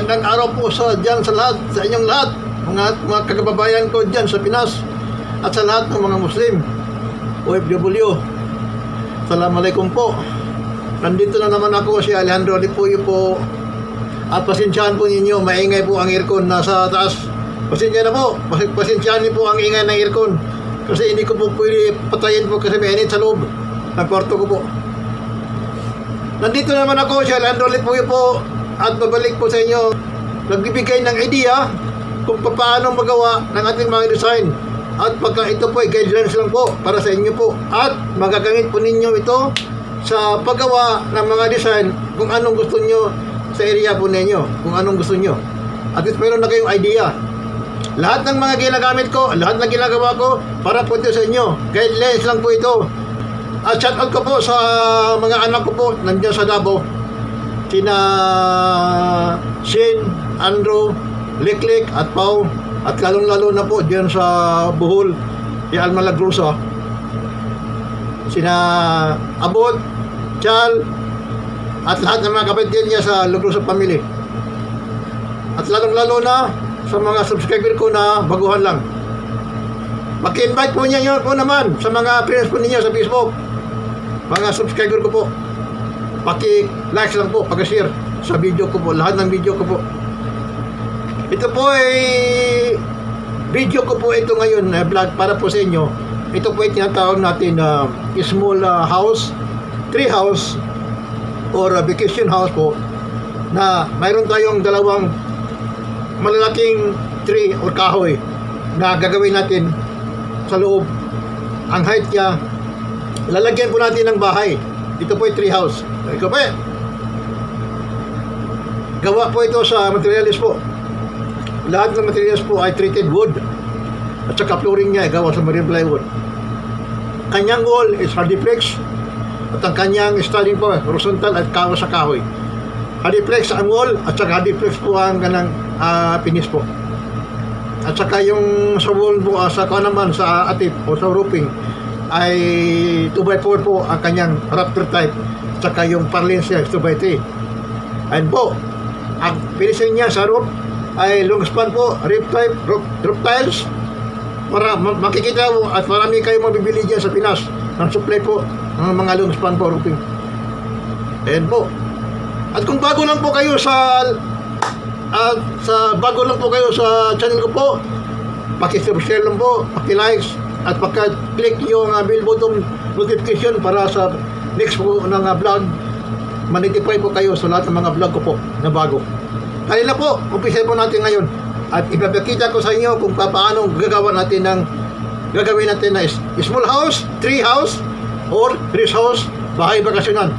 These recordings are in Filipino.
Magandang araw po dyan sa lahat, sa inyong lahat, mga kagababayan ko dyan sa Pinas at sa lahat ng mga Muslim, OFW. Assalamualaikum po. Nandito na naman ako, si Alejandro Alipuyo po. At pasensyahan po ninyo, maingay po ang aircon nasa taas. Pasensya na po, pasensyahan niyo po ang ingay ng aircon. Kasi hindi ko po pwede patayin po kasi may init sa loob ng kwarto ko po. Nandito naman ako, si Alejandro Alipuyo po. At babalik po sa inyo, nagbibigay ng idea kung paano magawa ng ating mga design. At pagka ito po ay guidelines lang po para sa inyo po. At magagamit po ninyo ito sa paggawa ng mga design kung anong gusto nyo sa area po ninyo, kung anong gusto nyo. At least meron na kayong idea. Lahat ng mga ginagamit ko, lahat ng ginagawa ko para po ito sa inyo. Guidelines lang po ito. At shout out ko po sa mga anak ko po nandiyan sa Davao. Sina Shane, Andrew, Liklik at Pau, at lalong-lalo na po diyan sa Bohol, si Alma Lagrosa, sina Abot, Chal, at lahat ng mga kapatid niya sa Lagrosa family. At lalong-lalo na sa mga subscriber ko na baguhan lang. Paki-invite po niya po naman sa mga friends po ninyo sa Facebook. Mga subscriber ko po, paki-like lang po, paki-share sa video ko po, lahat ng video ko po. Ito po ay video ko po ito ngayon, vlog para po sa inyo. Ito po ay tinatawag natin na small house, tree house, or vacation house po, na mayroon tayong dalawang malalaking tree or kahoy na gagawin natin sa loob. Ang height niya, lalagyan po natin ng bahay. Ito po ay tree house. Ito po gawa po ito sa materials po. Lahat ng materials po ay treated wood. At saka flooring niya ay gawa sa marine plywood. Kanyang wall is hardiplex. At ang kanyang styling po horizontal at kawa sa kahoy. Hardiplex ang wall at saka hardiplex po ang kanang finish po. At saka yung sa wall po, sa naman sa atip o sa roofing ay 2x4 po ang kanyang rafter type. Saka yung parlins niya 2x3. Ayun po, ang finishing niya sa roof ay long span po, roof tiles, para makikita mo at marami kayong mabibili dyan sa Pinas ng supply po ng mga long span po roofing. Ayun po. At kung bago lang po kayo sa channel ko po, paki-subscribe lang po, paki-likes, at pagka-click yung bell button notification para sa next po ng vlog, ma-notify po kayo sa lahat ng mga vlog ko po na bago. Kaya na po, umpisa po natin ngayon. At ipapakita ko sa inyo kung paano gagawin natin na small house, tree house, or rest house, bahay bakasyonan.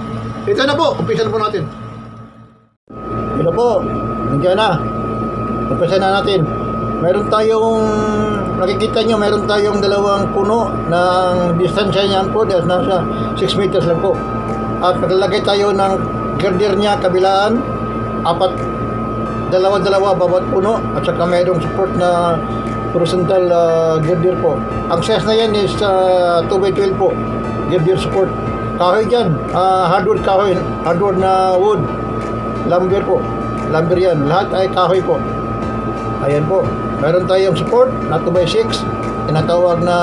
Ito na po, umpisa na po natin. Ito po, nandiyan na. Umpisa na natin. Meron tayong, nakikita nyo, meron tayong dalawang puno ng distansya niyan po, nasa 6 meters lang po. At maglalagay tayo ng girder niya kabilaan, dalawa bawat puno, at saka mayroong support na horizontal girder po. Ang size na yan is 2x12 po, girder support. Kahoy dyan, hardwood kahoy, hardwood na wood, lumber po, lumber yan, lahat ay kahoy po. Ayan po, meron tayong support na 2x6, tinatawag na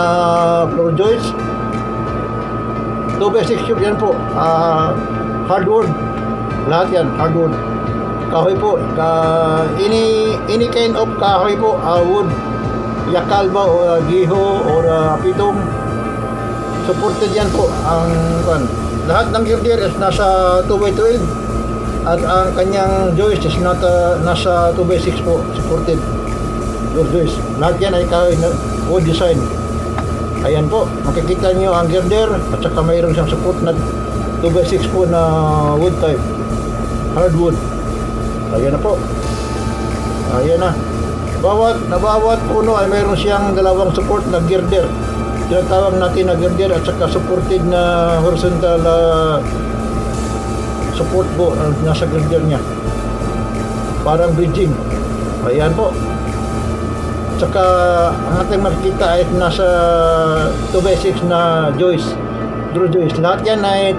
floor joist. 2x6 tube yan po, hardwood, lahat yan, hardwood. Kahoy po, any kind of kahoy po, wood, yakal ba o giho or pitong, supported yan po. Lahat ng girder is nasa 2x12. At ang kanyang joist is nasa 2x6 po, supported door joist. Lahat yan ay kahoy na wood design. Ayan po, makikita nyo ang girder at saka mayroon siyang support na 2x6 po na wood type, hardwood. Ayan na po. Ayan na. Bawat puno ay mayroon siyang dalawang support na girder. Tinatawag natin na girder at saka supported na horizontal support po nasa girder niya, parang bridging. Ayan po. Tsaka ang ating makikita ay nasa 2x6 na joist, draw joist. Lahat yan ay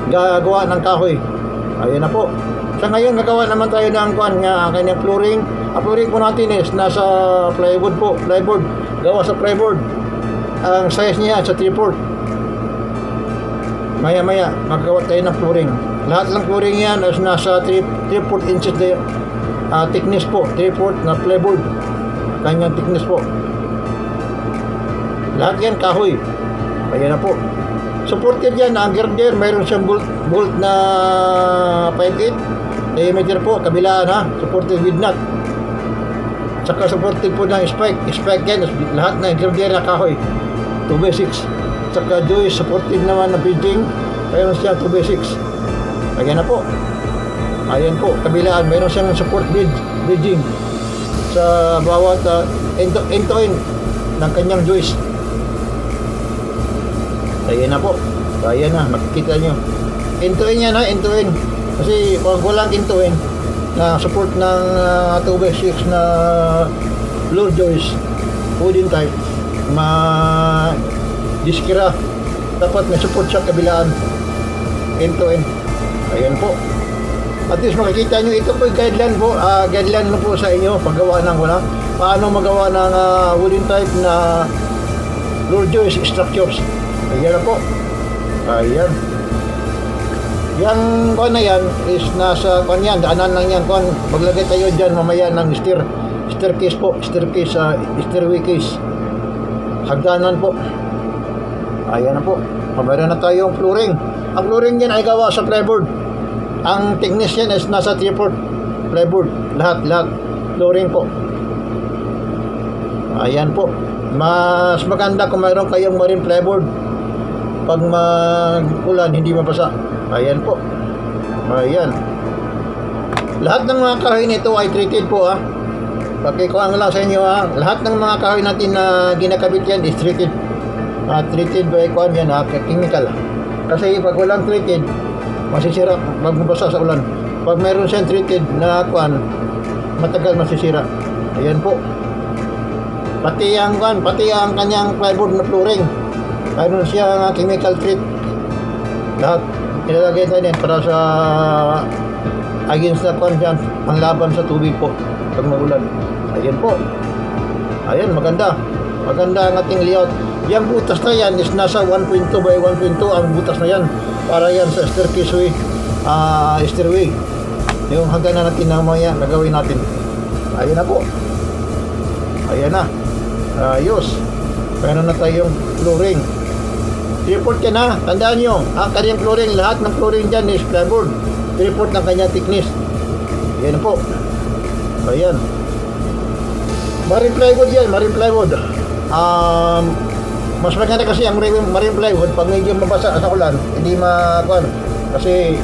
gagawa ng kahoy. Ayan na po. Sa ngayon, nagawa naman tayo ng kuan nga kanyang flooring. Ang flooring po natin is nasa plywood po, plyboard. Gawa sa plyboard. Ang size niya sa 3/4. Maya-maya, maggawa tayo ng flooring. Lahat ng flooring yan is nasa 3/4 inches thickness po. 3/4 na plyboard. Kanyang thickness po. Lahat yan kahoy. Ayan na po. Supported yan, ang girder, mayroon siyang bolt na 5/8 diameter po, kabilaan ha, supported with nut. Saka supported po ng spike yan, lahat na girder na kahoy, 2x6. Saka joist, supported naman na bridging, mayroon siyang 2x6. Ayan na po. Ayan po, kabilaan, mayroon siyang support bridging sa bawat end-to-end ng kanyang joist. Ayan na po. Ayan na, makikita nyo. End-to-end yan ha, end-to-end. Kasi pag walang end-to-end na support ng 2x6 na floor joist, wooden type, diskira, dapat may support sa kabilaan. End-to-end. Ayan po. At least makikita nyo, ito po yung guideline po. Guideline po sa inyo, paggawa ng paano magawa ng wooden type na floor joist structures. Ayan na po. Ayan. Yang kuan na yan is nasa kuan yan, daanan lang yan kuan. Maglagay tayo dyan mamaya ng staircase po, stairway case. Hagdanan po. Ayan na po. Meron na tayong flooring. Ang flooring yan ay gawa sa plyboard. Ang thickness yan is nasa 3/4 plyboard. Lahat. Flooring po. Ayan po. Mas maganda kung mayroon kayong marine plyboard. Pag mag-ulan, hindi mabasa. Ayan po. Ayan. Lahat ng mga kahoy nito ay treated po ha. Pakikuha lang sa inyo ha. Lahat ng mga kahoy natin na ginakabit yan is treated. Treated by kuan yan ha, chemical. Kasi pag walang treated, masisira pag mabasa sa ulan. Pag mayroon siyang treated na kuan, matagal masisira. Ayan po. Pati ang kanyang plywood na flooring, mayroon siyang chemical treat. Lahat ilalagay tayo din para sa against na kuan dyan, panlaban sa tubig po pag magulan. Ayan po. Ayan, maganda ang ating layout. Yung butas na yan is nasa 1.2 by 1.2 ang butas na yan, para yan sa stairway. Yung hanggang na natin na maya nagawin natin. Ayan na po. Ayan na. Ayos. Meron na tayong flooring. 3/4 yan ha. Tandaan nyo, ang kanyang flooring, lahat ng flooring dyan is plyboard. 3/4 ng kanyang thickness. Ayan na po. Ayan. Marine plywood yan, marine plywood. Mas maganda kasi ang marine plywood pag medyo mabasa sa ulan, hindi makuan. Kasi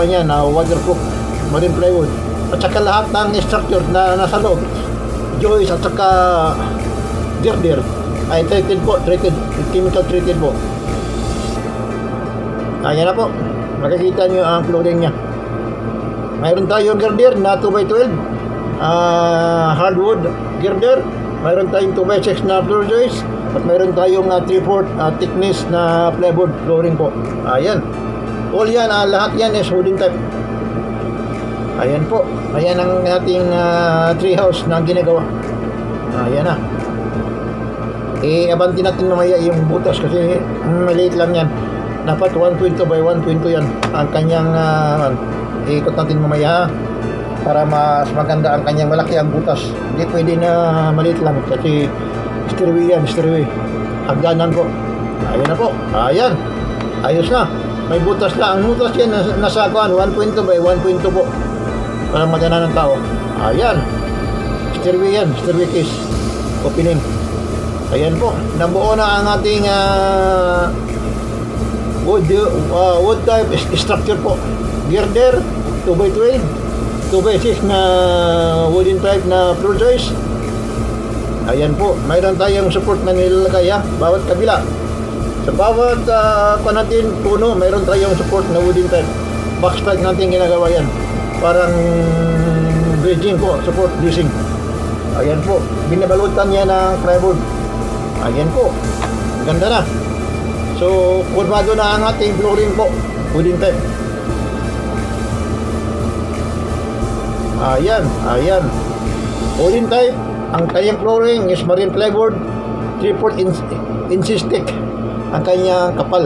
yan, waterproof marine plywood. At saka lahat ng structure na nasa loob, joist at saka girder ay treated po, chemical treated po. Ayan na po, makikita nyo ang flooring nya. Mayroon tayong girder na 2x12 hardwood girder. Mayroon tayong 2x6 na floor joist. At mayroon tayong 3/4 thickness na plywood flooring po. Ayan. All yan, lahat yan is wooden type. Ayan po. Ayan ang ating tree house na ginagawa. Ayan na. Abanti natin mamaya yung butas kasi maliit lang yan. Dapat 1.2 by 1.2 yan. Ang kanyang ikot natin mamaya para mas maganda ang kanyang malaki ang butas. Hindi pwede na maliit lang kasi stairway yan, stairway. Hagdanan po. Ayan na po. Ayan. Ayos na. May butas na. Ang butas yan nasa 1.2 by 1.2 po. Para madana ng tao. Ayan. Stairway yan. Stairway case. Opening. Ayan po. Nabuo na ang ating wood type structure po. Girder, 2x12. 2x6 na wooden type na floor joist. Ayan po, mayroon tayong support na nilalagay bawat kabila. Sa bawat natin puno, mayroon tayong support na wooden type. Box type natin ginagawa yan. Parang bridging po, support bracing. Ayan po, binabalutan yan ng plywood. Ayan po, ganda na. So, kurmado na ang ating flooring po, wooden type. Ayan, ayan. Wooden type. Ang kanyang flooring is marine plywood. 3/4 inch thick. Ang kanyang kapal.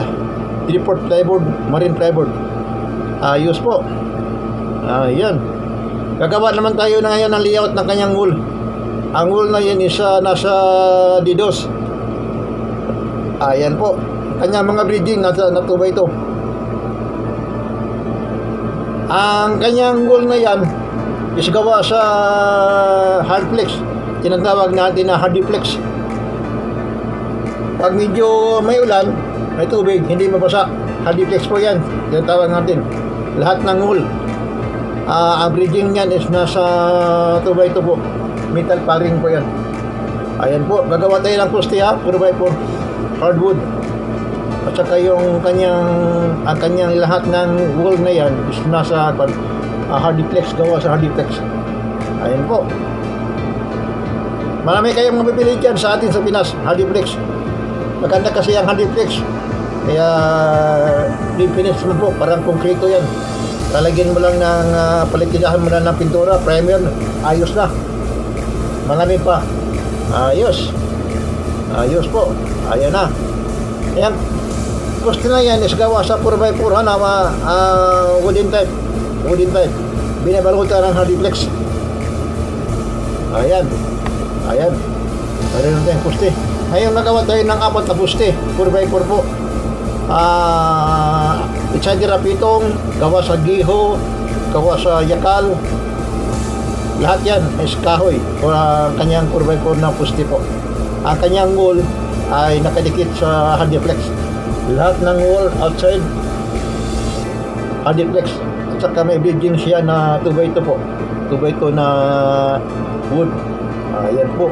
3/4 plywood, marine plywood. Ayos po. Ayan. Gagawa naman tayo na ngayon ng layout ng kanyang wall. Ang wall na yan is nasa D2. Ayan po. Kanyang mga bridging nasa natubay ito. Ang kanyang wall na yan is gawa sa hardplex. Tinatawag natin na hardiplex. Pag medyo may ulan, may tubig, hindi mabasa. Hardiplex po yan. Tinatawag natin. Lahat ng wall. Ang bridging niyan is nasa tubay ito po. Metal paring po yan. Ayan po. Gagawa tayo ng poste ha. 4x4. Hardwood. At saka yung ang kanyang lahat ng wall na yan is nasa hardiplex. Gawa sa hardiplex. Ayan po. Marami kayong mapipili dyan sa atin sa Pinas. Hardiplex. Maganda kasi ang hardiplex. Kaya finish mo po. Parang konkreto yan. Lalagyan mo lang ng palitinahan mo na ng pintura. Primer. Ayos na. Marami pa. Ayos. Ayos po. Ayan na. Ayan. Poste na yan is gawa sa 4x4 na wooden type. Wooden type. Binabalutan ng hardiplex. Ayan. Ayan. Meron na tayong poste. Ngayon nagawa tayo ng 4 na poste. 4x4 po. Itsadira pitong. Gawa sa giho. Gawa sa yakal. Lahat yan is kahoy. O kanyang 4x4 na poste po. Ang kanyang wall ay nakadikit sa hardiplex. Lahat ng wall outside hardiplex. At saka may bridging siya na 2x2 po. 2x2 na wood. Ayan po.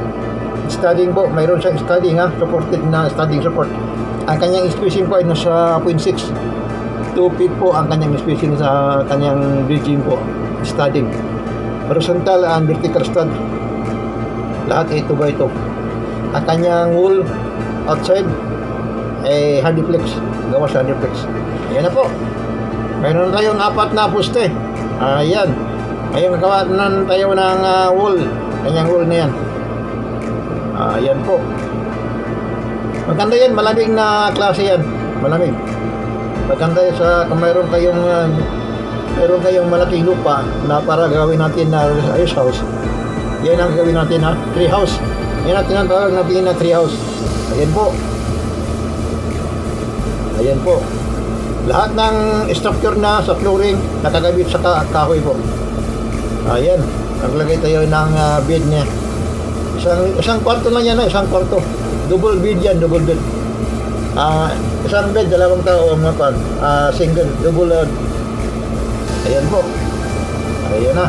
Studding po. Mayroon siyang studding ha. Supported na studding support. Ang kanyang spacing po ay nasa 0.6. 2 feet po ang kanyang spacing sa kanyang bridging po. Studding. Horizontal and vertical stud. Lahat ay 2x2. Ang kanyang wall outside ay hardiplex. Gawa sa hardiplex. Ayan na po. Mayroon tayong 4 na poste. Ayan. Ngayon nagawa na tayo ng wall. Kanyang wall na yan. Ayan po. Maganda yan. Malamig na klase yan. Malamig. Maganda yan kung mayroon kayong malaking lupa na para gawin natin na ice house. Yan ang gawin natin ha. Tree house. Yan ang tinatawag natin na tree house. Ayan po. Ayan po. Lahat ng structure na sa flooring nakagabit sa kahoy po. Ayan. Naglagay tayo ng bed niya. Isang kwarto lang yan, isang kwarto. Double bed yan, double bed. Isang bed, 2 tao ang mapan. Single, double. Ayan po. Ayan na.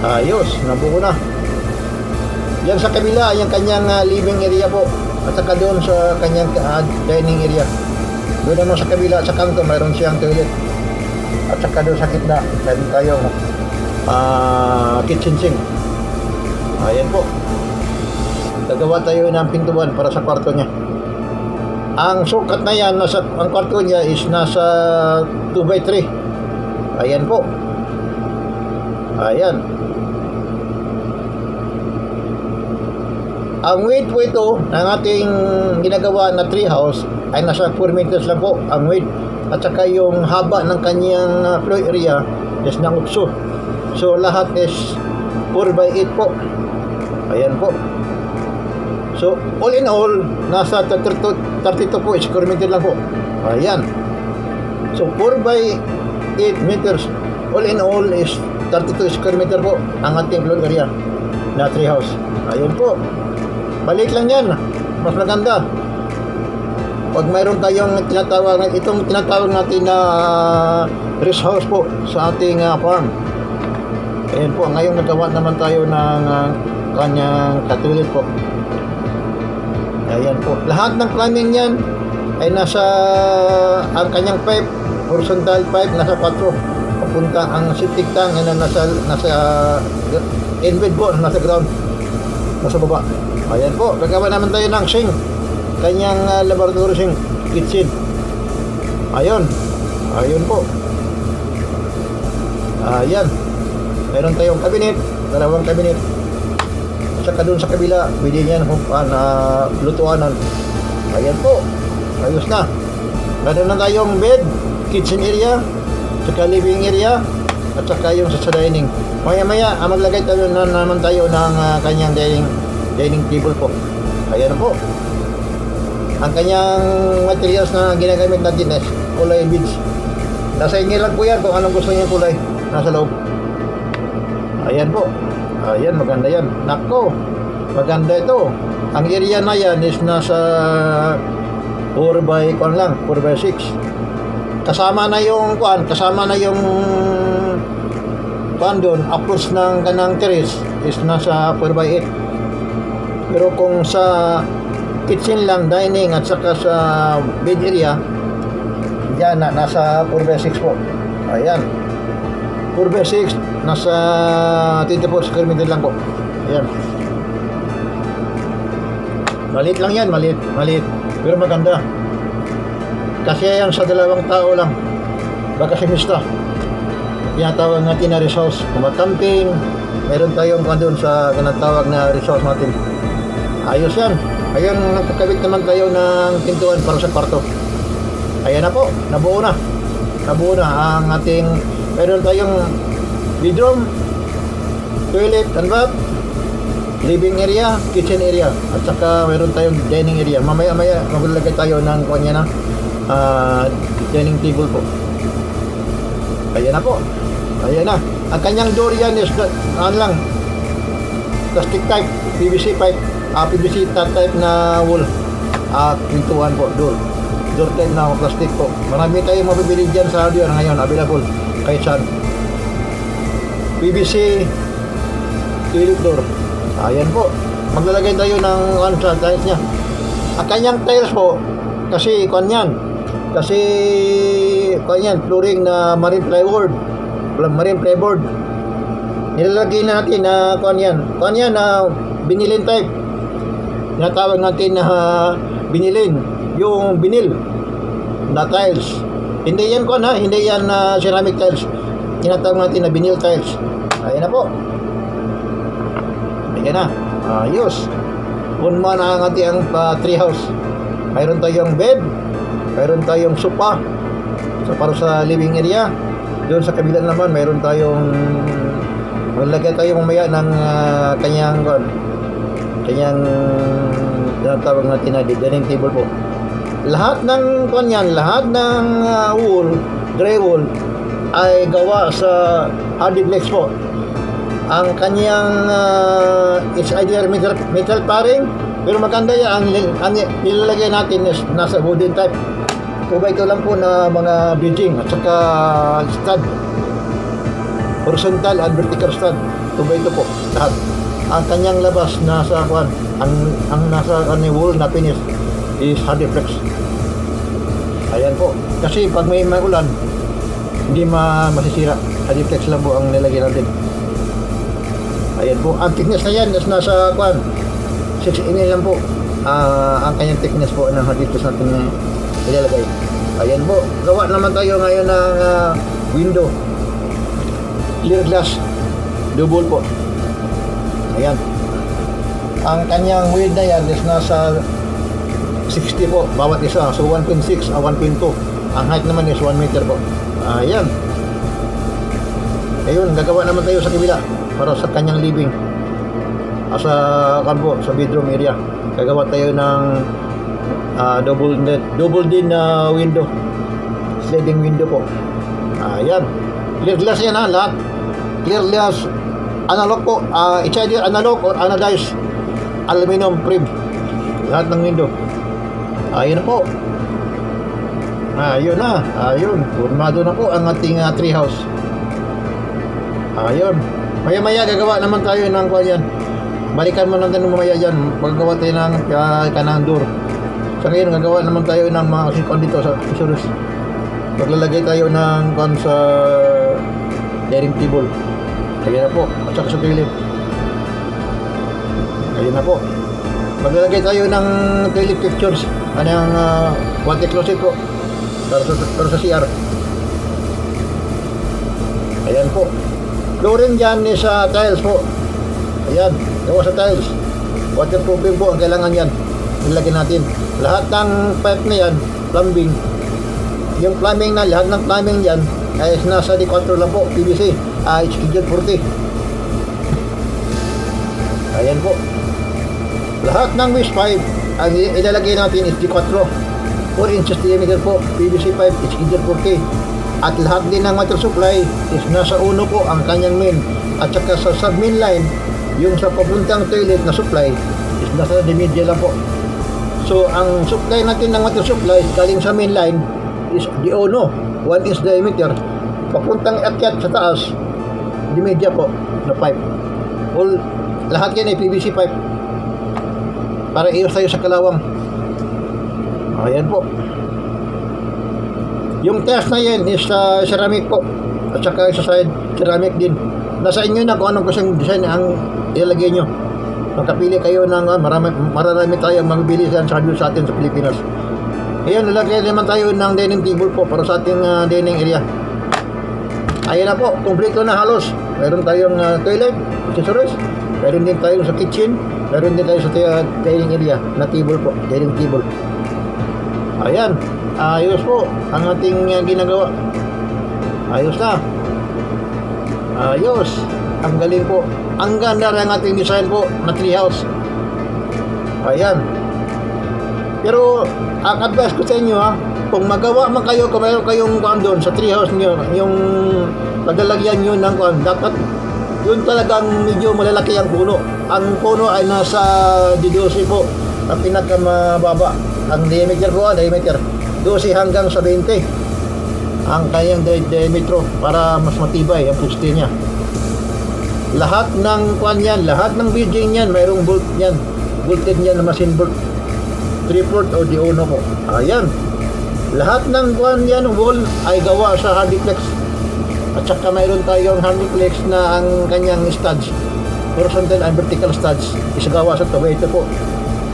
Ayos, nabuo na. Yan sa kabila, yung kanyang living area po. At saka doon sa kanyang dining area. Doon naman sa kabila, sa kanto, mayroon siyang toilet. At saka doon sa kitna, mayroon tayong kitchen sink. Ayan po. Gagawa tayo ng pintuan para sa kwarto niya. Ang sukat na yan, ang kwarto niya is nasa 2x3. Ayan po. Ayan. Ang weight po ito ng ating ginagawa na tree house ay nasa 4 meters lang po ang weight. At saka yung haba ng kanyang floor area is ng 8. So lahat is 4x8 po. Ayan po. So all in all, nasa 32 po square meter lang po. Ayan. So 4x8 meters. All in all is 32 square meter po ang ating floor area na tree house. Ayan po. Balik lang yan. Mas maganda. Pag mayroon tayong tinatawag natin na rest house po sa ating farm. Ayan po. Ngayon nagawa naman tayo ng kanyang katulit po. Ayan po. Lahat ng plumbing yan ay nasa ang kanyang pipe, horizontal pipe, nasa 4. Papunta ang septic tank na nasa embed po, nasa ground. Nasa baba. Ayan po, gagawa naman tayo ng sink. Kanyang laboratory sink, kitchen. Ayun. Ayun po. Ayan. Meron tayong cabinet, dalawang cabinet. Saka doon sa kabila, pwede niyan na lutuanan. Ayan po, ayos na. Meron na tayong bed, kitchen area, saka living area, at saka yung sa dining. Maya-maya, maglagay tayo na naman tayo ng kanyang dining table po. Ayan po. Ang kanyang materials na ginagamit natin is kulay beige. Nasa inyo lang po yan kung anong gusto niyo kulay. Nasa loob. Ayan po. Ayan, maganda yan. Nako, maganda ito. Ang area na yan is nasa 4x6. Kasama na yung doon, approach ng kanang terrace is nasa 4x8. Pero kung sa kitchen lang, dining at saka sa bed area, yan nasa 4x6 po. Ayan. 4x6, nasa 24 square meter lang po. Ayan. Maliit lang yan, maliit. Pero maganda. Kasi yan sa dalawang tao lang. Baka si Mista. Tinatawag natin na resource. Kumatamping. Meron tayong doon sa tinatawag na resource natin. Ayos yan. Ayun, nagkakabit naman tayo ng pintuan para sa kwarto. Ayan na po, nabuo na ang ating, meron tayong bedroom, toilet and bath, living area, kitchen area, at saka meron tayong dining area. Mamaya maglalagay tayo ng kanya na dining table po. Ayan na po. Ayan na. Ang kanyang door yan is plastic type, PVC pipe, PVC type na wool. Pintuan po, door type na plastic po. Marami tayong mabibili dyan sa hardware ngayon, available kahit saan. PVC toilet door. Ayan po. Maglalagay tayo ng sa tiles niya. Ang kanyang tiles po, kasi flooring na marine plyboard. Nilalagay natin na na binilin type. Tinatawag natin na binilin, yung binil na tiles. Hindi yan ceramic tiles. Tinatawag natin na vinyl tiles. Ayan na po. Ayan na. Ayos. Punma na ang ating tree house. Mayroon tayong bed, mayroon tayong sofa para sa living area. Doon sa kabila naman mayroon tayong maglagay tayo mamaya ng kanyang tinatawag natin na dining table po. Lahat ng wool, drywall ay gawa sa hardiplex po. Ang kanyang it's either metal paring, pero maganda yan. Ang nilalagay natin is nasa wooden type. Ito lang po na mga bridging at saka stud, horizontal and vertical stud. Ito po lahat. Ang kanyang labas nasa ang nasa wool na finish is hardiplex. Ayan po. Kasi pag may ulan, hindi masisira. Hardiplex lang po ang nilagay natin. Ayan po. Ang thickness na yan is nasa 6 mm lang po. Ang kanyang thickness po ng hardiplex natin ilalagay. Ayan po. Gawa naman tayo ngayon ng window. Clear glass. Double po. Ayan. Ang kanyang width na yan is nasa 60 po, bawat isa. So 1.6 a 1.2. Ang height naman is 1 meter po. Ayan. Ayun, gagawa naman tayo sa kabila para sa kanyang living. Sa bedroom area. Gagawa tayo ng double din na window. Sliding window po. Ayan. Clear glass yan lahat. Clear glass. Analog po. It's either analog or anodized aluminum frame. Lahat ng window. Ayun po. Ayun na. Ayun. Formado na po ang ating tree house. Ayun. Maya-maya gagawa naman tayo ng yan. Balikan mo natin mamaya dyan. Magagawa tayo ng kanang door. Sa ngayon, gagawa naman tayo ng mga sikon dito sa Isurus. Maglalagay tayo ng sa dining table. Ayan na po. At saka sa toilet. Ayan na po. Maglalagay tayo ng toilet fixtures. Kanyang water closet po. Para sa CR. Ayan po. Flooring dyan is tiles po. Ayan, gawa sa tiles. Waterproofing po ang kailangan yan. Nilagyan natin. Lahat ng pipe na yan, plumbing. Yung plumbing na, lahat ng plumbing yan ay nasa D4 lang po, PVC. HKJ 40. Ayan po. Lahat ng waste pipe, ang ilalagay natin is D4. 4 inches diameter po, PVC pipe, HKJ 40. At lahat din ng water supply is nasa uno po ang kanyang main. At saka sa sub-main line, yung sa papuntang toilet na supply is nasa media lang po. So, ang supply natin ng water supply galing sa main line is di uno, 1 inch diameter. Papuntang akyat sa taas, di media po na pipe. All, lahat yan ay PVC pipe. Para iwas tayo sa kalawang. Ayan po. Yung test na yan is ceramic po. At saka sa side, ceramic din. Nasa inyo na kung anong kusang design ang ilalagay nyo. Magkapili kayo ng marami tayong mabibili sa atin sa Pilipinas. Ayan, nalagay naman tayo ng dining table po para sa ating dining area. Ayan na po, kompleto na halos. Meron tayong toilet, accessories. Meron din tayo sa kitchen. Meron din tayo sa dining area na table po, dining table. Ayan, ayos po ang ating ginagawa. Ayos na. Ayos. Ang galing po. Ang ganda ng ating design po na treehouse. Ayan. Pero ang advice ko sa inyo kung magawa man kayo, kung mayroon kayong kuan doon sa treehouse niyo, yung paglalagyan niyo ng kuan, dapat yun talagang medyo malalaki ang puno. Ang puno ay nasa D12 po. Ang pinakamababa. Ang diameter po, diameter 12 hanggang sa 20 ang kanyang diametro para mas matibay ang poste niya. Lahat ng kuan yan, lahat ng building yan, mayroong bolt yan. Bolted yan na machine bolt. 3/4 o di uno po. Ayan. Lahat ng kuan yan, wall ay gawa sa hardiplex. At saka mayroon tayong hardiplex na ang kanyang studs, horizontal and vertical studs, isagawa sa tubo. Ito po.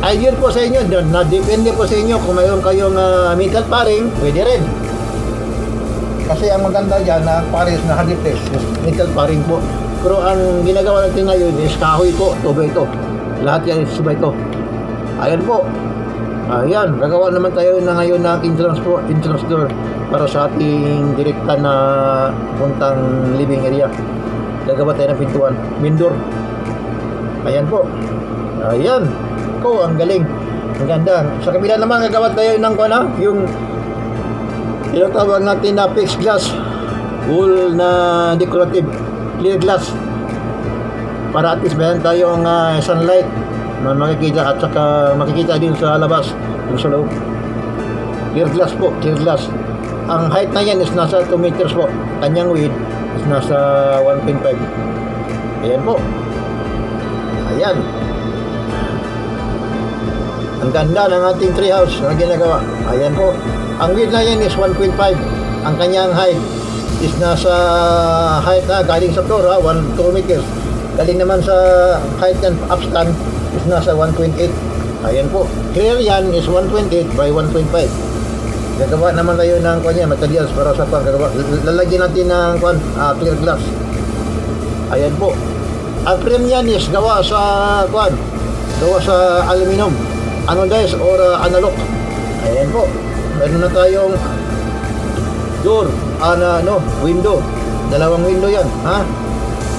Ideal po sa inyo, na depende po sa inyo kung mayroon kayong metal paring, pwede rin. Kasi ang maganda dyan na pares na hardiplex, metal paring po. Pero ang ginagawa natin ngayon is kahoy po, tubo ito. Lahat yan is tubo ito. Ayan po. Ayan, gagawa naman tayo na ngayon ng entrance po, entrance door para sa ating direkta na puntang living area. Gagawa tayo ng pintuan, main door. Ayan po. Ayan. Ko, ang galing. Ang ganda. Sa kabila naman gagawa tayo ng yung tinatawag natin na fixed glass, wall na decorative, clear glass. Para at least meron tayong sunlight na makikita at saka makikita din sa labas, yung sa loob. Clear glass po, clear glass. Ang height na yan is nasa 2 meters po. Kanyang width is nasa 1.5. Ayan po. Ayan. Ang ganda ng ating treehouse na ginagawa. Ayan po. Ang width na yan is 1.5. Ang kanyang height is nasa height na galing sa floor 2 meters. Galing naman sa height yan upstand is nasa 1.8. Ayan po. Clear yan is 1.8 by 1.5. Gagawa naman tayo ng materials para sa gagawa. Lalagyan natin ng clear glass. Ayan po. Ang frame yan is gawa sa aluminum, anodized or analog. Ayan po. Meron na tayong door, window. Dalawang window yan,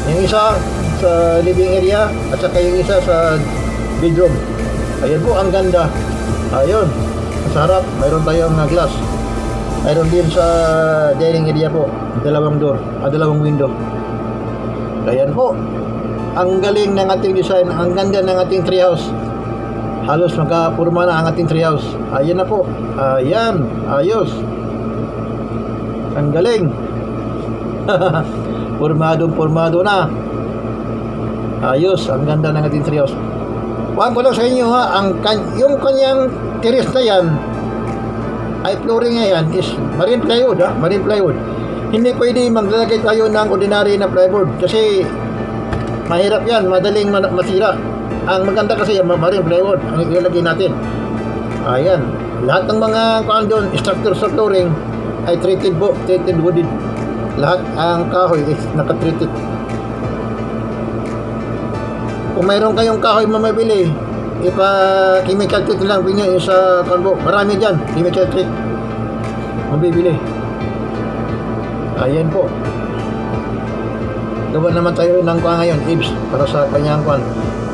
Yung isa sa living area at saka yung isa sa bedroom. Ayan po, ang ganda. Ayun. Sa harap, mayroon tayong glass. Mayroon din sa dining area po, dalawang door, dalawang window. Ayan po. Ang galing ng ating design, ang ganda ng ating treehouse. Halos magkapurma na ang ating treehouse. Ayan na po. Ayan, ayos. Ang galing. Pormado na. Ayos, ang ganda ng ating treehouse. Huwag ko lang sa inyo yung kanyang terrace na yan, ay flooring na yan is marine plywood, marine plywood. Hindi pwede maglalagay tayo ng ordinary na plywood kasi mahirap yan, madaling masira. Ang maganda kasi yung marine plywood ang ilalagay natin. Ayan, lahat ng mga doon, structure sa flooring ay treated po, treated wooded. Lahat ang kahoy is naka-treated. Kung mayroon kayong kahoy mamabili, chemical treat lang pinyo yung sa kalbo. Marami dyan, chemical treat. Mabibili. Ayan po. Gawa naman tayo ng kuha ngayon, IBS, para sa kanyang kuha.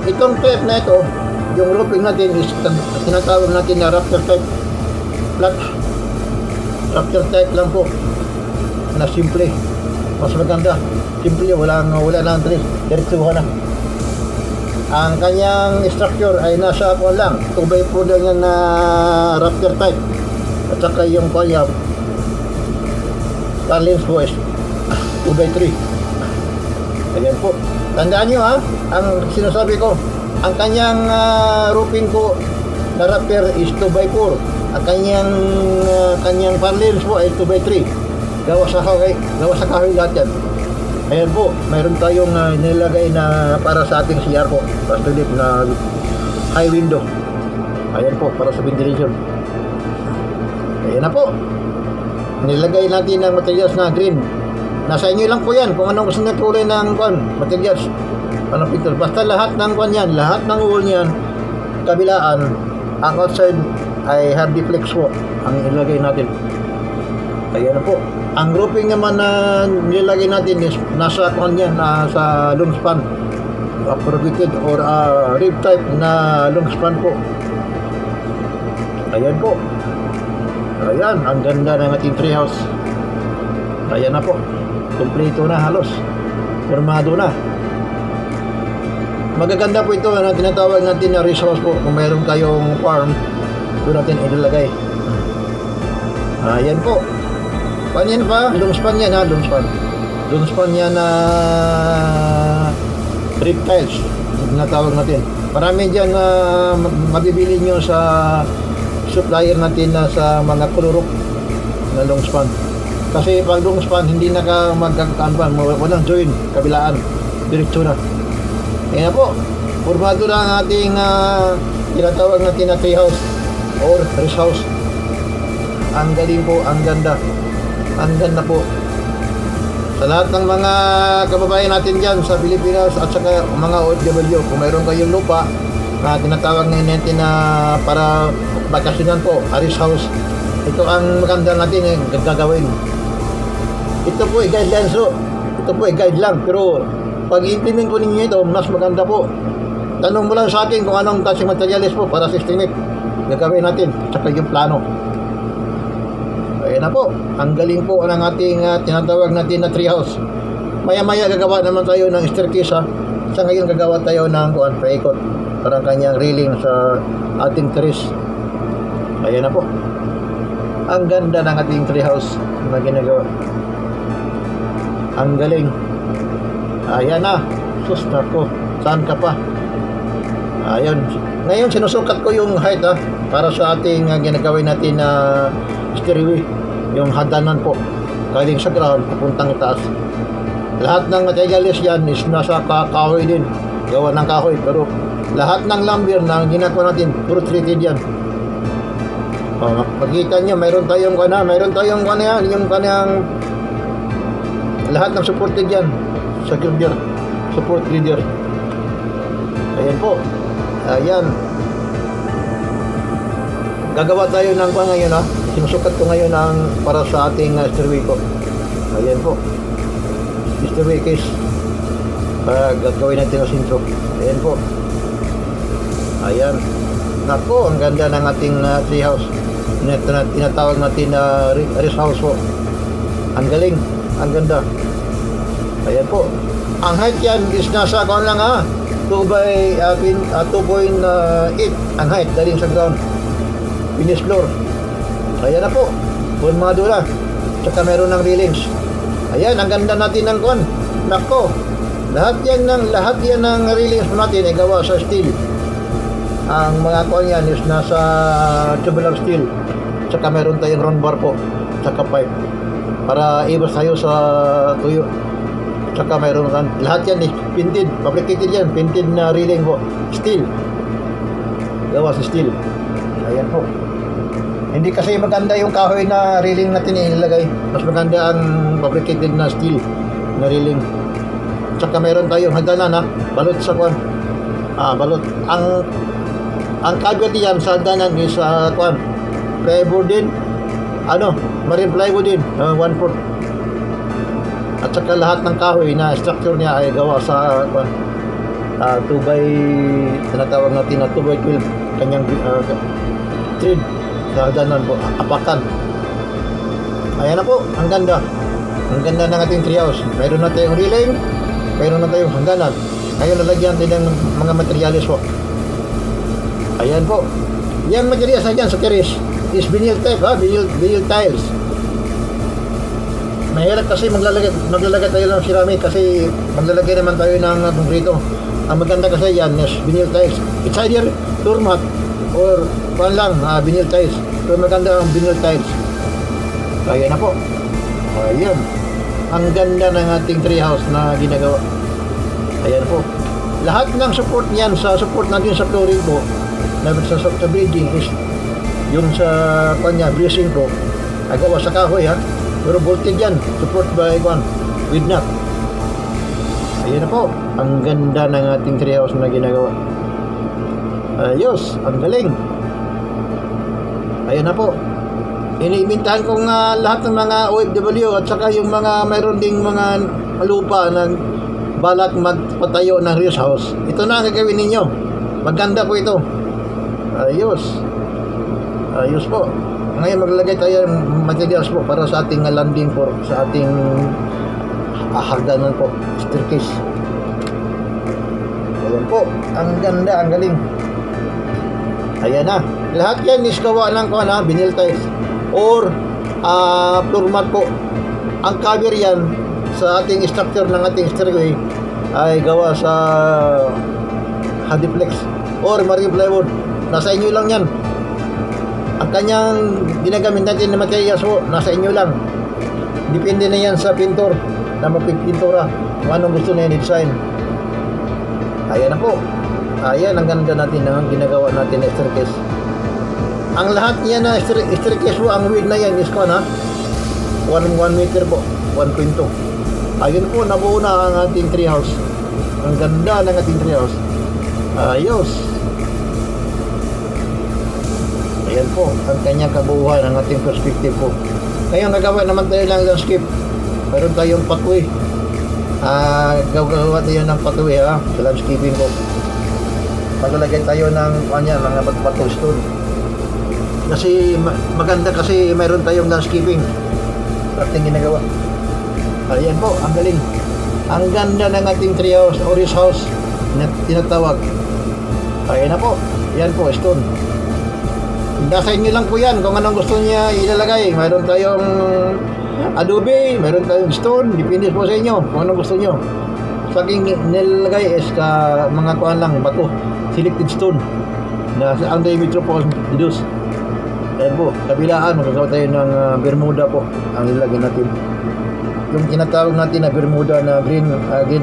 Itong tape na ito, yung roofing natin is tinatawag natin na rafter type. Flat. Rafter type lang po. Na simple. Mas maganda. Simple, wala nang tres. Diretsuhan na. Ang kanyang structure ay nasa kuha lang. 2x4 lang yan na rafter type. At saka yung kuha Carlins po is 2x3. Ayan po. Tandaan nyo ha, ang sinasabi ko, ang kanyang roofing ko na rafter is 2x4. Ang kanyang parlins po ay 2x3. Gawa sa kahoy lahat yan. Ayan po, mayroon tayong nilagay na para sa ating CR po. Pastulip na high window. Ayan po, para sa ventilation. Ayan na po. Nilagay natin ng materials na green. Nasa inyo lang po yan kung anong gusto nyo kulay ng materials. Anong picture. Basta lahat ng yan, lahat ng wall niyan, kabilaan, ang outside ay hardy flex po ang ilagay natin. Ayan na po. Ang roofing naman na nilagay natin is nasa yan, sa long span. Corrugated or rib type na long span po. Ayan po. Ayan, ang ganda ng ating treehouse. Ayan na po. Kompleto na halos. Formado na. Magaganda po ito na tinatawag natin na rest house po. Kung mayroon kayong farm, doon natin ilalagay. Ayan po. Panyan pa, long span yan ha, long span. Long span yan na rib tiles. Tinatawag natin. Marami dyan na mabibili nyo sa supplier natin na sa mga kulurok na long span. Kasi pag long span, hindi na ka magkakaanpan, walang join, kabilaan, diretso na. Ayan na po, formado na ang ating tinatawag natin na treehouse or rest house. Ang galing po, ang ganda. Ang ganda po. Sa lahat ng mga kababayan natin dyan sa Pilipinas at saka mga OFW, kung mayroon kayong lupa na tinatawag natin na para bakasyonan po, rest house, ito ang maganda natin gagawin. Ito po ay guidelines po. Ito po ay guide lang. Pero pag i-implement po ninyo ito, mas maganda po. Tanong mo lang sa akin kung anong klaseng materials po para sa estimate. Gagawin natin. Tsaka yung plano. Ayan na po. Ang galing po ng ating tinatawag natin na treehouse. Maya-maya gagawa naman tayo ng staircase ha. Sa ngayon gagawa tayo ng paikot. Parang kanyang railing sa ating terrace. Ayan na po. Ang ganda ng ating treehouse na ginagawa. Ang galing. Ayan na. Sus, nako. Saan ka pa? Ayan. Ngayon, sinusukat ko yung height para sa ating ginagawin natin na stairway. Yung hagdanan po. Galing sa ground, papuntang itaas. Lahat ng materials yan is nasa kahoy din. Gawa ng kahoy. Pero lahat ng lumber na ginagawa natin, puro treated yan. Makikita nyo, mayroon tayong yan, yung kanyang lahat ng supported yan sa girder, support girder. Ayan po. Ayan. Gagawa tayo ng ngayon sinusukat ko ngayon ang para sa ating stairway ko. Ayan po. Stairway case para gagawin natin ang sintro. Ayan po. Ayan. Nako, ang ganda ng ating treehouse. Tinatawag natin na rest house po. Ang galing. Ang ganda. Ayan po. Ang height yan is nasa 2 by 2.8 ang height galing sa ground. Finish floor. Ayan na po. Formado na. Tsaka meron ng railings. Ayan, ang ganda natin ng kon. Nako. Lahat yan ng railings po natin ay gawa sa steel. Ang mga kon yan is nasa tubular steel. Tsaka meron tayong round bar po. Tsaka pipe. Para iwas tayo sa tuyo. Tsaka mayroon lahat yan painted, fabricated yan, painted na railing po, steel, gawa sa steel. Ayan po. Hindi kasi maganda yung kahoy na railing natin ilalagay, mas maganda ang fabricated na steel na railing. Tsaka mayroon tayong hagdanan balot sa Balot. Ang caveat diyan sa hagdanan is plywood din. Marine plywood din, 1/4. At saka lahat ng kahoy na structure niya ay gawa sa 2 by tinatawag natin na 2 by 12 kanyang thread sa hagdanan po, apakan. Ayan na po, ang ganda ng ating treehouse. Mayroon na tayong railing, mayroon na tayong hagdanan. Ngayon lalagyan din ng mga materials po. Ayan po, yung materials na dyan sa terrace is vinyl type, vinyl tiles. Mahirap kasi maglalagay tayo ng ceramic kasi maglalagay naman tayo ng konkrito. Ang maganda kasi yan is vinyl tiles. It's either floor mat or vinyl tiles. So maganda ang vinyl tiles. Ayan na po. Ayan. Ang ganda ng ating treehouse na ginagawa. Ayan po. Lahat ng support niyan sa support natin sa flooring po na sa bridging is yung sa bracing po ay gawa sa kahoy pero bolted yan, support by with nut. Ayan na po, ang ganda ng ating treehouse na ginagawa. Ayos, ang galing. Ayan na po, iniimbitahan ko nga lahat ng mga OFW at saka yung mga mayroon ding mga lupa na balak magpatayo ng rest house. Ito na ang gagawin ninyo. Maganda po ito. Ayos po. Ngayon maglalagay tayo ng materials po para sa ating landing po, sa ating hagdanan po, staircase. Ayan po, ang ganda, ang galing. Ayan na. Lahat yan is gawa ng vinyl tiles or floor mat po. Ang cover yan sa ating structure ng ating stairway ay gawa sa Hadiplex or marine plywood. Nasa inyo lang yan. Ang kanyang ginagamit natin na materials po, nasa inyo lang. Depende na yan sa pintor na magpipintura kung anong gusto na yung design. Ayan na po. Ayan, ang ganda natin ang ginagawa natin na staircase. Ang lahat niya na staircase po, ang width na yan is 1 meter po, 1.2. Ayun po, nabuo na ang ating treehouse. Ang ganda ng ating treehouse. Ayos. Ayan po, ang kanyang kabuuan, ang ating perspective po. Ngayon, gagawa naman tayo ng landscape. Mayroon tayong pathway. Gagawa tayo ng pathway sa landscaping po. Maglalagay tayo ng mga magpato stone. Kasi maganda kasi mayroon tayong landscaping sa ating ginagawa. Ayan po, ang galing. Ang ganda ng ating treehouse or rest house na tinatawag. Ayan na po, yan po, stone. Nasa inyo lang po yan kung anong gusto niya ilalagay. Mayroon tayong adobe, mayroon tayong stone, depende po sa inyo kung anong gusto nyo. Sa aking nilalagay is mga bato, selected stone na ang diameter po didus. Ayan po, kabilaan, magagawa tayo ng Bermuda po ang nilagay natin. Yung tinatawag natin na Bermuda, na green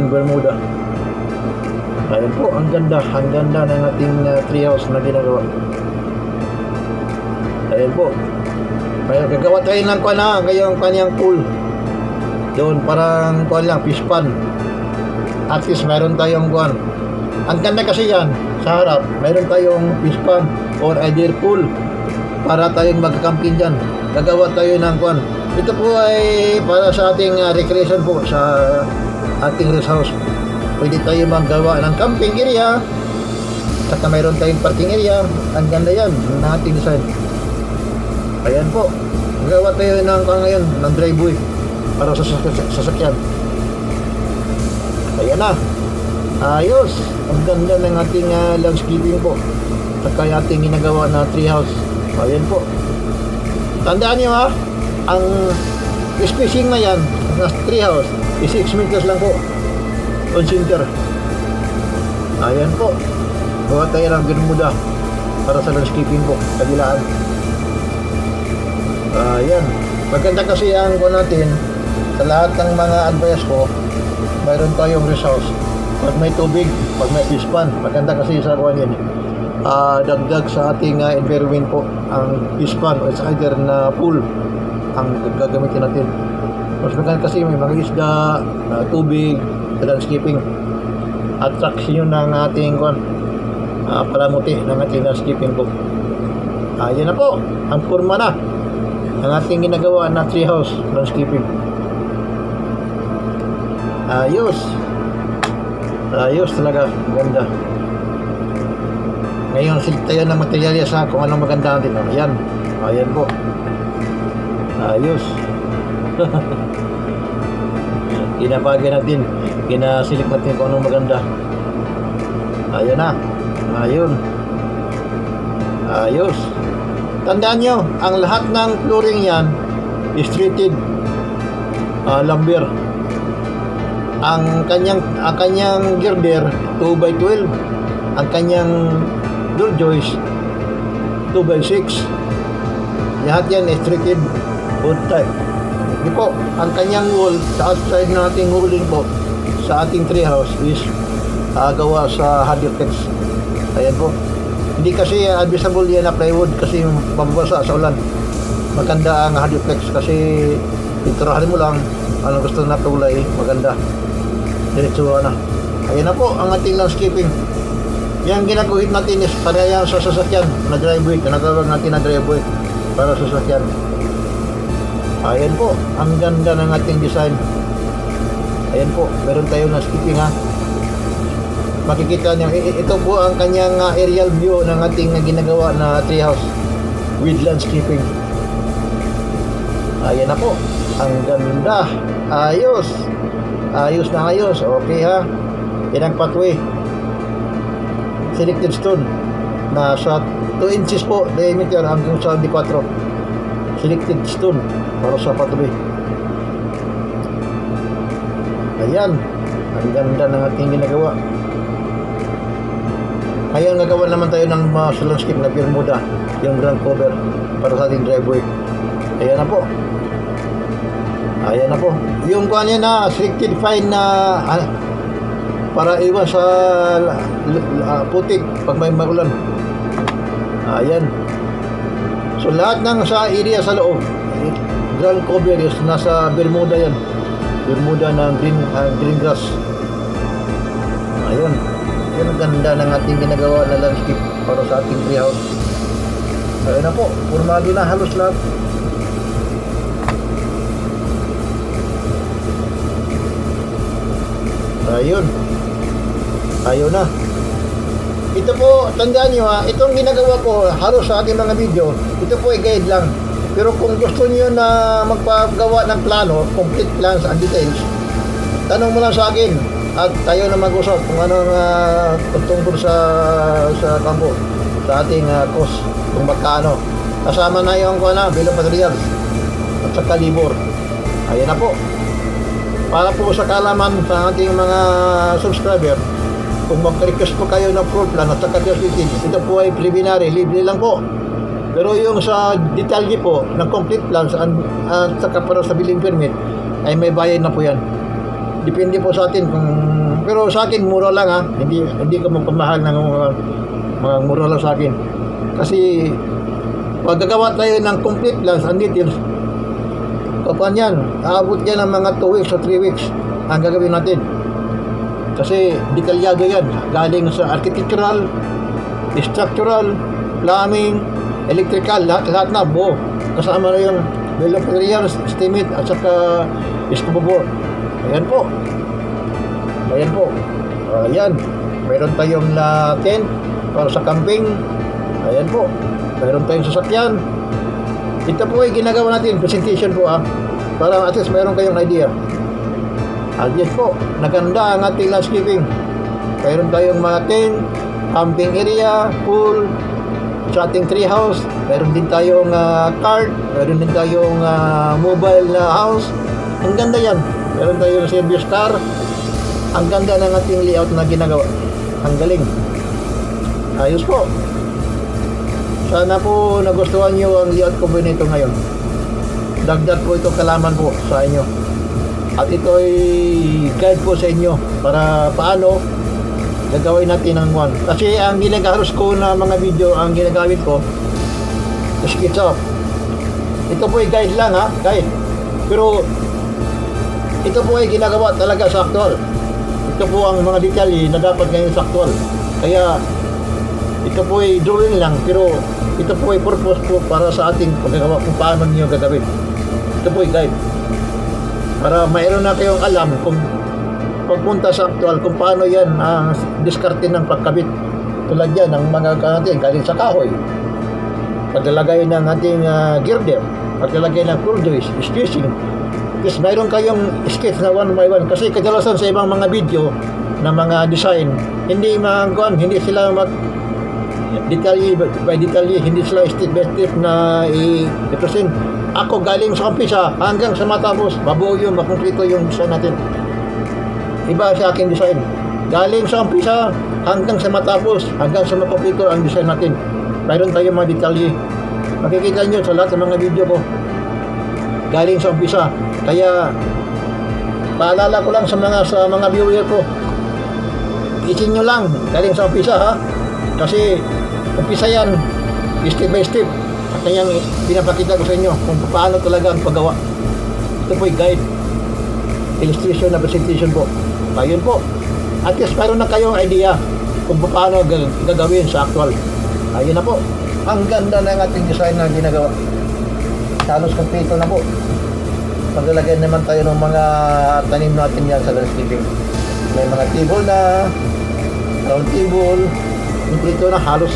Bermuda. Ayan po, ang ganda ng ating treehouse na ginagawa. Ayan po. Kaya gagawa tayo ng ngayong kanyang pool. Doon parang fish pond. At least mayroon tayong Ang ganda kasi yan, sa harap, mayroon tayong fish pond or either pool para tayong magkakamping dyan. Gagawa tayo ng Ito po ay para sa ating recreation po sa ating rest house. Pwede tayo maggawa ng camping area. At mayroon tayong parking area. Ang ganda yan ng ating design. Ayan po, magawa tayo ng driveway para sa sasakyan. Ayan na. Ayos. Ang ganda ng ating landscaping po. Saka ating ginagawa na treehouse. Ayan po. Tandaan nyo ang spacing na yan ng treehouse is 6 meters lang po on center. Ayan po. Gawa tayo ng Bermuda para sa landscaping po, kabilaan. Ayan. Maganda kasi ang natin sa lahat ng mga advice ko, mayroon tayong rest house. Pag may tubig, pag may fish pond, maganda kasi sa yan. Dagdag sa ating environment po ang fish pond o either na pool ang gagamitin natin. Mas maganda kasi may mga isda, tubig, landscaping, attraction ng ating palamuti ng ating landscaping po. Yan na po, ang forma na ang ating ginagawa na treehouse landscaping. Ayos talaga, ganda. Ngayon silip tayo ng materyales ha, kung anong maganda natin. Ayan po, ayos. Ginapagay natin, ginasilip natin kung anong maganda. Ayan na, ayos. Tandaan nyo, ang lahat ng flooring yan is treated lumber. Ang kanyang girder 2x12, ang kanyang door joist 2x6. Lahat yan is treated wood type. Hindi po, ang kanyang wall sa outside ng ating walling po sa ating treehouse is gawa sa Harduflex. Ayan po. Hindi kasi advisable yan na plywood kasi mababasa sa ulan. Maganda ang Harduflex kasi pinturahan mo lang anong gusto na kulay, maganda. Diretso na. Ayan na po ang ating landscaping. Yang ginaguhit natin is para yan sa sasakyan na driveway. Tinatawag natin na driveway para sa sasakyan. Ayan po, ang ganda ng ating design. Ayan po, meron tayong landscaping ha. Makikita niyo, ito po ang kanyang aerial view ng ating ginagawa na treehouse with landscaping. Ayan na po, ang ganda. Ayos na ayos. Okay ha. Yan ang pathway. Selected stone na sa 2 inches po diameter hanggang sa 4. Selected stone para sa pathway. Ayan, ang ganda ng ating ginagawa. Ngayon nagawa naman tayo ng landscape na Bermuda, yung ground cover para sa ating driveway. Ayan na po. Yung kuha niya na selected fine na para iwas sa putik pag may magulan. Ayan. So lahat ng sa area sa loob, ground cover is nasa Bermuda yan. Bermuda ng green grass. Ayan. Yan ang ganda ng ating ginagawa na landscape para sa ating treehouse. Ayan na po. Formado na halos lahat. Ayun na. Ito po, tandaan nyo ha, itong ginagawa ko halos sa ating mga video, ito po ay guide lang. Pero kung gusto niyo na magpagawa ng plano, complete plans and details, tanong mo lang sa akin at tayo na mag-usap kung anong tungkol sa kampo, sa ating cost, kung magkano. Kasama na yung bill of materials at saka labor. Ayan na po. Para po sa kaalaman sa ating mga subscriber, kung mag-request po kayo ng floor plan at saka facility, ito po ay preliminary, libre lang po. Pero yung sa detalye po ng complete plans at saka para sa building permit, ay may bayad na po yan. Depende po sa atin pero sa akin mura lang ha, hindi ko magpamahal ng mga mura lang sa akin. Kasi pag gagawa tayo ng complete plans and details, kapan yan, aabot yan ng mga 2 weeks o 3 weeks ang gagawin natin. Kasi detalyado yan, galing sa architectural, structural, plumbing, electrical, lahat na buo. Kasama na yung bill of materials, estimate at saka scope of work. Ayan po. Ayan, mayroon tayong tent para sa camping. Ayan po, mayroon tayong sasakyan. Ito po ay ginagawa natin, presentation po para at least mayroon kayong idea. Yes po, naganda ang ating landscaping. Mayroon tayong mga tent, camping area, pool, sa ating treehouse. Mayroon din tayong cart, mayroon din tayong mobile house. Ang ganda yan. Mayroon tayong service car. Ang ganda ng ating layout na ginagawa. Ang galing. Ayos po. Sana po nagustuhan nyo ang layout ko po nito ngayon. Dagdag po ito kalaman po sa inyo. At ito ay guide po sa inyo para paano gagawin natin ang one. Kasi ang ginagaros ko na mga video, ang ginagawin ko, sketch up. Ito po ay guide lang guide. Pero ito po ay ginagawa talaga sa actual. Ito po ang mga detalye na dapat ngayon sa actual. Kaya Ito po ay drawing lang, pero ito po ay purpose po para sa ating paggagawa kung paano niyo gagawin. Ito po ay guide. Para mayroon na kayong alam kung pagpunta sa actual kung paano yan diskarte ng pagkabit. Tulad yan ng mga natin galing sa kahoy. Paglalagay ng ating girder, paglalagay ng floor joist, spacing. Kasi mayroon kayong sketch na one by one. Kasi kadalasan sa ibang mga video na mga design, hindi hindi sila detalye by detalye, hindi sila step by step na i-represent. Ako galing sa umpisa hanggang sa matapos, mabuo yung makumpleto yung design natin. Iba sa aking design. Galing sa umpisa hanggang sa matapos, hanggang sa makumpleto ang design natin. Mayroon tayong mga detalye. Makikita nyo sa lahat ng mga video ko. Galing sa umpisa. Kaya paalala ko lang sa mga viewer ko. Isin nyo lang galing sa umpisa ha. Kasi umpisa yan, step by step. At yan pinapakita ko sa inyo kung paano talaga ang paggawa. Ito po yung guide, illustration na presentation po. Ayun po. At least mayroon na kayong idea kung paano gagawin sa actual. Ayun na po. Ang ganda ng ating design na ginagawa. Halos kompleto na po. Maglalagay naman tayo ng mga tanim natin yan sa landscaping. May mga table na, round table, kompleto na halos.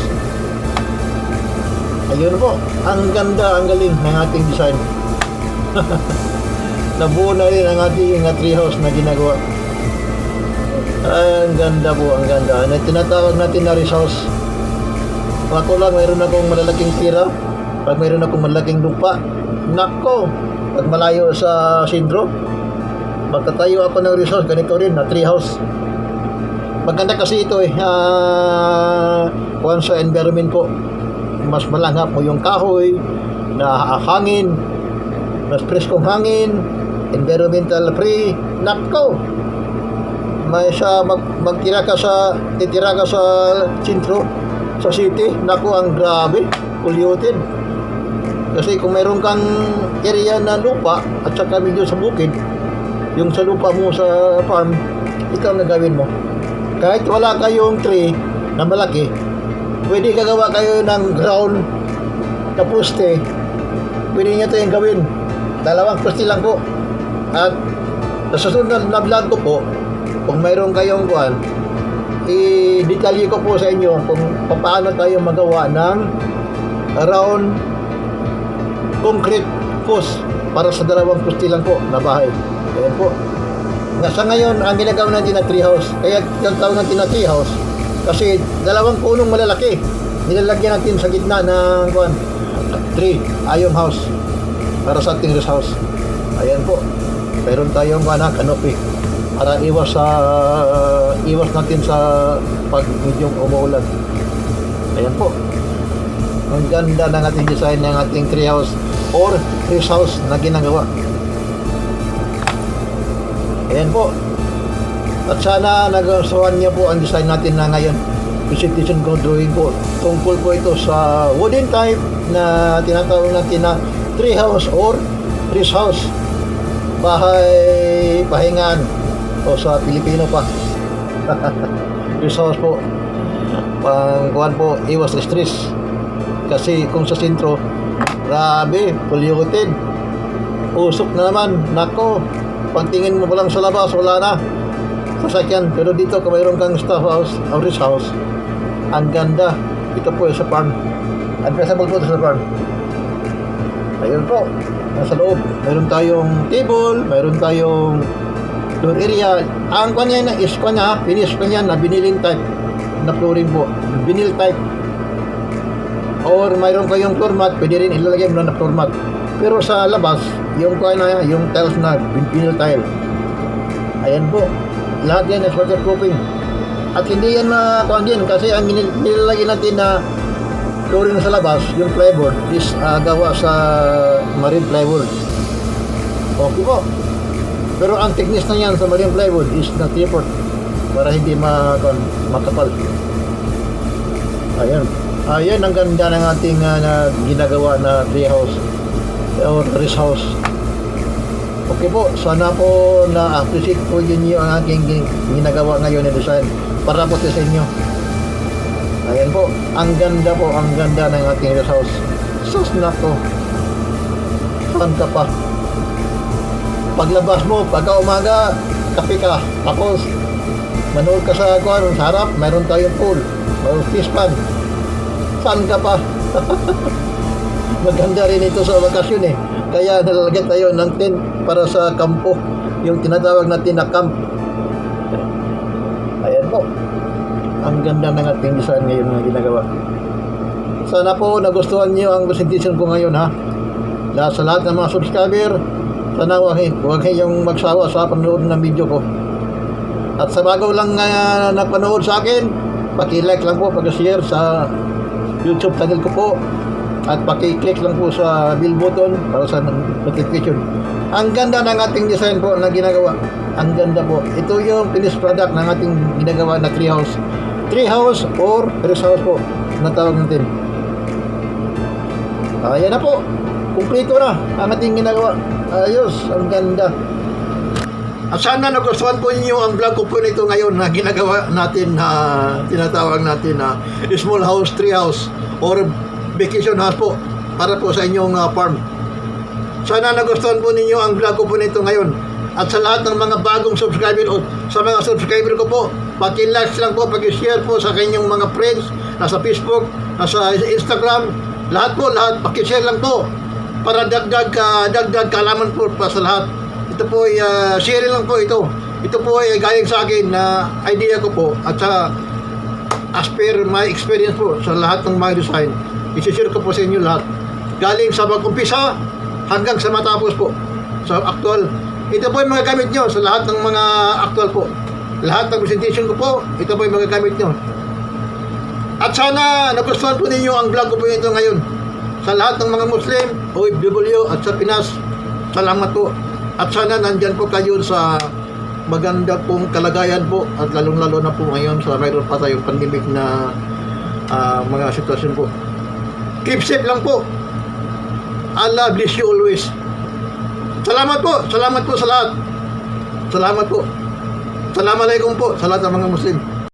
Ayun po, ang ganda, ang galing ng ating design. Nabuo na rin ang ating treehouse na ginagawa. Ang ganda po, ang ganda. Tinatawag natin na rest house. Ako lang, mayroon akong malalaking tira. Pag mayroon akong malalaking lupa, nako, pag malayo sa sentro, magtatayo ako ng rest house. Ganito rin, na treehouse. Maganda kasi ito kung sa environment po. Mas malanghap mo yung kahoy, na hangin, mas preskong hangin, environmental free. Nako, may titira ka sa sentro, sa city. Nako, ang grabe, polluted. Kasi kung mayroon kang area na lupa at saka medyo sa bukid, yung sa lupa mo sa farm, ikaw na gawin mo. Kahit wala kayong tree na malaki, pwede gagawa kayo ng ground na poste. Pwede nyo ito yung gawin. 2 poste lang po. At sa susunod na vlog ko po, kung mayroon kayong kuwan, i-detalye ko po sa inyo kung paano tayo magawa ng round concrete post para sa 2 poste lang po na bahay. Ayan po. Sa ngayon, ang ginagawa natin na treehouse. Kaya yung tawag natin na treehouse, kasi 2 punong malalaki. Nilalagyan natin sa gitna ng tree, ayong house. Para sa ating rest house. Ayan po. Meron tayong canopy. Para iwas natin sa pag medyong umuulan. Ayan po. Ang ganda ng ating design ng ating treehouse or rest house na ginagawa. Ayan po. At sana nagustuhan niyo po ang design natin na ngayon. Presentation ko, drawing ko. Tungkol po ito sa wooden type na tinatawag natin na treehouse or rest house. Bahay pahingan o sa Pilipino pa. Rest house po. Pangkuhan po, iwas stress. Kasi kung sa sentro, grabe, polluted. Usok na naman. Nako, pagtingin mo pa lang sa labas, wala na sasakyan. Pero dito kung mayroon kang staff house o rest house, ang ganda. Ito po sa farm, addressable po sa farm. Ayun po, nasa loob mayroon tayong table, mayroon tayong door area. Ang kanya na is finish kanya na binilin type na flooring po, vinyl type. Or mayroon kayong floor mat, pwede rin ilalagay mo na floor mat. Pero sa labas, yung tiles na vinyl tile. Ayan po, lahat yan is waterproofing. At hindi yan din kasi ang nilalagay natin na flooring sa labas, yung plywood is gawa sa marine plywood. Okay po. Pero ang thickness na yan sa marine plywood is na 3/4 para hindi makapal. Ayan. Ayan ang ganda ng ating ginagawa na treehouse or rest house. Okay po, sana po na-appreciate po yun yung aking ginagawa ngayon na design para po sa inyo. Ayan po, ang ganda ng ating rest house. Sus na po. Saan ka pa? Paglabas mo, pagka umaga, kape ka. Tapos, manood ka sa harap, mayroon tayong pool. Mayroon fish pan. Saan ka pa? Maganda rin ito sa bakasyon eh. Kaya nalalagyan tayo ng tent para sa kampo. Yung tinatawag natin na camp. Ayan po. Ang ganda ng ating design ngayon na ginagawa. Sana po nagustuhan niyo ang presentation ko ngayon ha. Sa lahat ng mga subscriber, sana huwag kayong magsawa sa panonood ng video ko. At sa bago lang napanood sa akin, paki-like lang po, pag-share sa YouTube channel ko po. At paki-click lang po sa bell button para sa notification. Ang ganda ng ating design po na ginagawa. Ang ganda po. Ito yung finished product ng ating ginagawa na treehouse. Treehouse or rest house po na tawag natin. Ayan na po. Kumplito na ang ating ginagawa. Ayos. Ang ganda. At sana nagustuhan po ninyo ang vlog ko po nito ngayon na ginagawa natin na tinatawag natin na small house, treehouse or vacation house po para po sa inyong farm. Sana nagustuhan po ninyo ang vlog ko po nito ngayon. At sa lahat ng mga bagong subscriber o sa mga subscriber ko po, paki-like lang po, paki-share po sa kanyang mga friends, nasa Facebook, nasa Instagram, lahat, paki-share lang po para dagdag kaalaman po pa sa lahat. Ito po ay sharing lang po ito. Ito po ay galing sa akin na idea ko po at sa as per my experience po sa lahat ng mga design. I-share ko po sa inyo lahat. Galing sa mag-umpisa hanggang sa matapos po. Sa actual. Ito po yung mga gamit nyo sa lahat ng mga actual po. Lahat ng presentation ko po, ito po yung mga gamit nyo. At sana nagustuhan po ninyo ang vlog ko po ito ngayon. Sa lahat ng mga Muslim, OFW at sa Pinas, salamat po. At sana nandyan po kayo sa maganda pong kalagayan po at lalong-lalo na po ngayon sa mayroon pa tayong pandemic na mga sitwasyon po. Keep safe lang po. Allah bless you always. Salamat po sa lahat. Salamat po. Assalamualaikum po sa lahat ng mga Muslim.